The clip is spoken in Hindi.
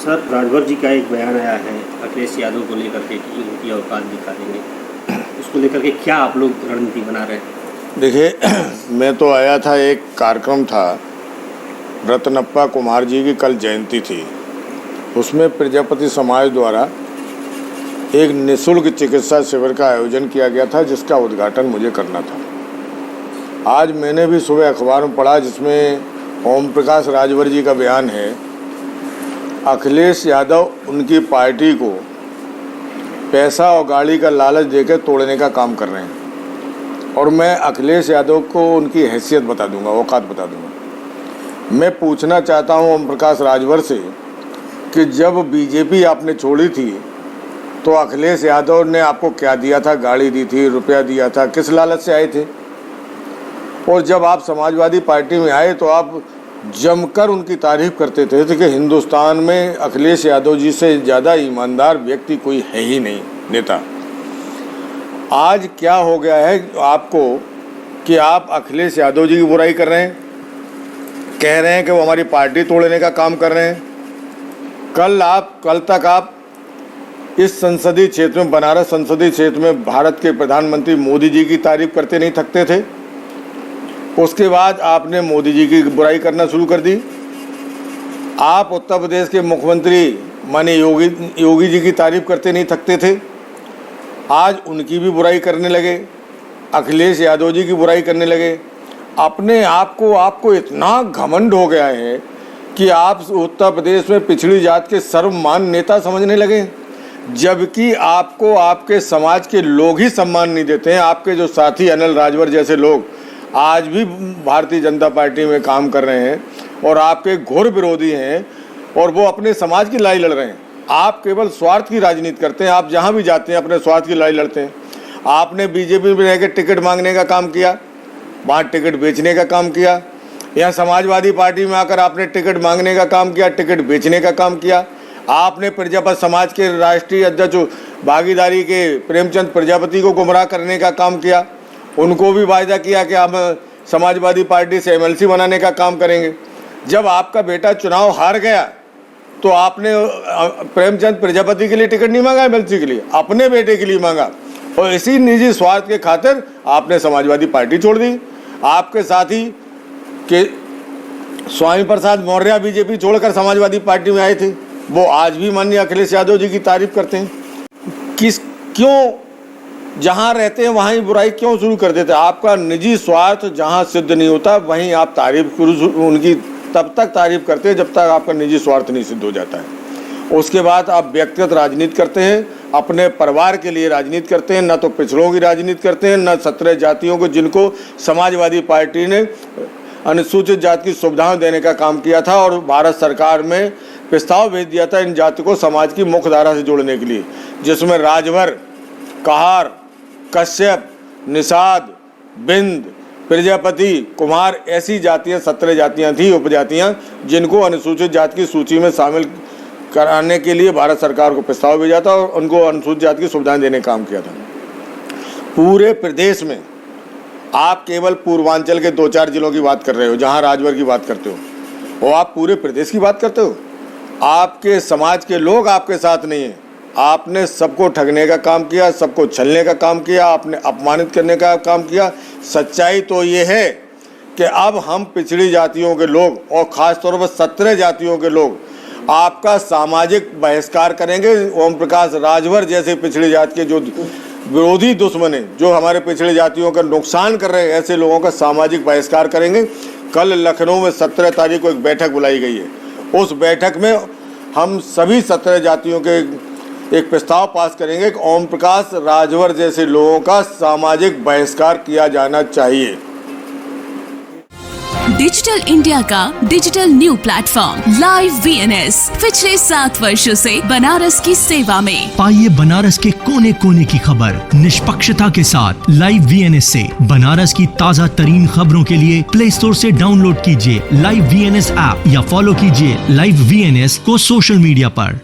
सर, राजभर जी का एक बयान आया है अखिलेश यादव को लेकर के कि उनकी औकात दिखा देंगे, उसको लेकर के क्या आप लोग रणनीति बना रहे हैं? देखिए, मैं तो आया था, एक कार्यक्रम था, रत्नप्पा कुमार जी की कल जयंती थी। उसमें प्रजापति समाज द्वारा एक निःशुल्क चिकित्सा शिविर का आयोजन किया गया था, जिसका उद्घाटन मुझे करना था। आज मैंने भी सुबह अखबार में पढ़ा, जिसमें ओम प्रकाश राजभर जी का बयान है, अखिलेश यादव उनकी पार्टी को पैसा और गाड़ी का लालच देकर तोड़ने का काम कर रहे हैं। और मैं अखिलेश यादव को उनकी हैसियत बता दूंगा, औकात बता दूंगा। मैं पूछना चाहता हूं ओम प्रकाश राजभर से कि जब बीजेपी आपने छोड़ी थी तो अखिलेश यादव ने आपको क्या दिया था? गाड़ी दी थी, रुपया दिया था, किस लालच से आए थे? और जब आप समाजवादी पार्टी में आए तो आप जमकर उनकी तारीफ करते थे कि हिंदुस्तान में अखिलेश यादव जी से ज़्यादा ईमानदार व्यक्ति कोई है ही नहीं, नेता। आज क्या हो गया है आपको कि आप अखिलेश यादव जी की बुराई कर रहे हैं, कह रहे हैं कि वो हमारी पार्टी तोड़ने का काम कर रहे हैं। कल तक आप इस संसदीय क्षेत्र में, बनारस संसदीय क्षेत्र में भारत के प्रधानमंत्री मोदी जी की तारीफ करते नहीं थकते थे। उसके बाद आपने मोदी जी की बुराई करना शुरू कर दी। आप उत्तर प्रदेश के मुख्यमंत्री माननीय योगी जी की तारीफ करते नहीं थकते थे। आज उनकी भी बुराई करने लगे, अखिलेश यादव जी की बुराई करने लगे। अपने आपको इतना घमंड हो गया है कि आप उत्तर प्रदेश में पिछड़ी जात के सर्वमान्य नेता समझने लगे, जबकि आपको आपके समाज के लोग ही सम्मान नहीं देते हैं। आपके जो साथी अनिल राजभर जैसे लोग आज भी भारतीय जनता पार्टी में काम कर रहे हैं और आपके घोर विरोधी हैं, और वो अपने समाज की लड़ाई लड़ रहे हैं। आप केवल स्वार्थ की राजनीति करते हैं। आप जहां भी जाते हैं अपने स्वार्थ की लड़ाई लड़ते हैं। आपने बीजेपी में रहकर टिकट मांगने का काम किया, वहाँ टिकट बेचने का काम किया। यहाँ समाजवादी पार्टी में आकर आपने टिकट मांगने का काम किया, टिकट बेचने का काम किया। आपने प्रजापति समाज के राष्ट्रीय अध्यक्ष भागीदारी के प्रेमचंद प्रजापति को गुमराह करने का काम किया। उनको भी वायदा किया कि हम समाजवादी पार्टी से एमएलसी बनाने का काम करेंगे। जब आपका बेटा चुनाव हार गया तो आपने प्रेमचंद प्रजापति के लिए टिकट नहीं मांगा, एमएलसी के लिए अपने बेटे के लिए मांगा, और इसी निजी स्वार्थ के खातिर आपने समाजवादी पार्टी छोड़ दी। आपके साथी के स्वामी प्रसाद मौर्य बीजेपी छोड़कर समाजवादी पार्टी में आए थे, वो आज भी माननीय अखिलेश यादव जी की तारीफ करते हैं। क्यों जहां रहते हैं वहीं बुराई क्यों शुरू कर देते हैं? आपका निजी स्वार्थ जहां सिद्ध नहीं होता वहीं आप तारीफ उनकी तब तक तारीफ करते हैं जब तक आपका निजी स्वार्थ नहीं सिद्ध हो जाता है। उसके बाद आप व्यक्तिगत राजनीति करते हैं, अपने परिवार के लिए राजनीति करते हैं। न तो पिछड़ों की राजनीति करते हैं, न 17 जातियों को, जिनको समाजवादी पार्टी ने अनुसूचित जाति की सुविधाएं देने का काम किया था और भारत सरकार में प्रस्ताव भेज दिया था इन जाति को समाज की मुख्य धारा से जोड़ने के लिए, जिसमें राजभर, कहार, कश्यप, निषाद, बिंद, प्रजापति, कुमार ऐसी जातियां 17 जातियां थी, उपजातियां, जिनको अनुसूचित जाति की सूची में शामिल कराने के लिए भारत सरकार को प्रस्ताव भेजा था और उनको अनुसूचित जाति की सुविधाएं देने का काम किया था। पूरे प्रदेश में आप केवल पूर्वांचल के 2-4 जिलों की बात कर रहे हो जहां राजभर की बात करते हो, और आप पूरे प्रदेश की बात करते हो। आपके समाज के लोग आपके साथ नहीं हैं। आपने सबको ठगने का काम किया, सबको छलने का काम किया, आपने अपमानित करने का काम किया। सच्चाई तो ये है कि अब हम पिछड़ी जातियों के लोग और ख़ास तौर पर 17 जातियों के लोग आपका सामाजिक बहिष्कार करेंगे। ओम प्रकाश राजभर जैसे पिछड़ी जाति के जो विरोधी दुश्मन हैं, जो हमारे पिछड़ी जातियों का नुकसान कर रहे हैं, ऐसे लोगों का सामाजिक बहिष्कार करेंगे। कल लखनऊ में 17 तारीख को एक बैठक बुलाई गई है। उस बैठक में हम सभी 17 जातियों के एक प्रस्ताव पास करेंगे कि ओम प्रकाश राजभर जैसे लोगों का सामाजिक बहिष्कार किया जाना चाहिए। डिजिटल इंडिया का digital new platform live VNS पिछले 7 वर्षों से बनारस की सेवा में। पाइए बनारस के कोने कोने की खबर निष्पक्षता के साथ। लाइव वीएनएस से बनारस की ताज़ा तरीन खबरों के लिए प्ले स्टोर से डाउनलोड कीजिए लाइव वीएनएस ऐप या फॉलो कीजिए लाइव वीएनएस को सोशल मीडिया पर।